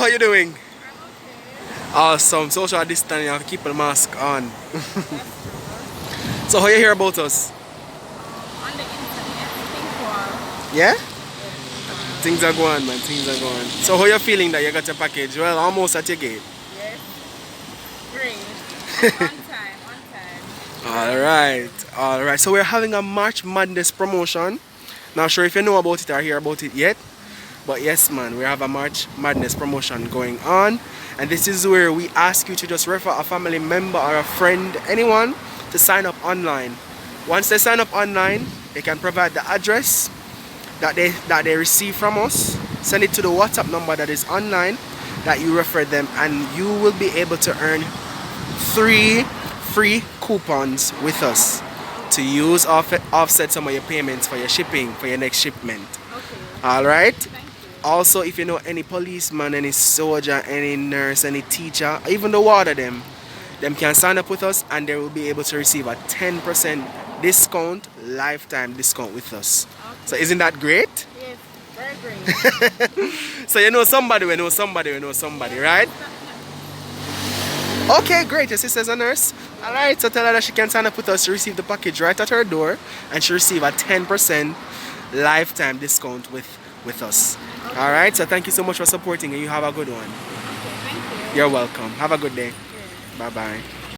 how you doing? I'm okay. Awesome. Social distancing, you have to keep the mask on. That's true. So how you hear about us? On the internet, think wall. Yeah? Yes. Things are going, man. Things are going. So how you feeling that you got your package? Well, almost at your gate. Yes. Great. On time, on time. Alright. So we're having a March Madness promotion. Not sure if you know about it or hear about it yet. But yes, man, we have a March Madness promotion going on. And this is where we ask you to just refer a family member or a friend, anyone, to sign up online. Once they sign up online, they can provide the address that they receive from us. Send it to the WhatsApp number that is online that you refer them, and you will be able to earn 3 free coupons with us to use offset some of your payments for your shipping, for your next shipment. Okay. Alright? Thank you. Also, if you know any policeman, any soldier, any nurse, any teacher, even the water them can sign up with us and they will be able to receive a 10% discount, lifetime discount with us. Okay. So isn't that great? Yes, very great. So you know somebody, we know somebody, right? Okay, great. Your sister's a nurse. Alright, so tell her that she can sign up with us to receive the package right at her door and she'll receive a 10% lifetime discount with us. Okay. Alright, so thank you so much for supporting and you have a good one. Okay, thank you. You're welcome. Have a good day. Yes. Bye bye.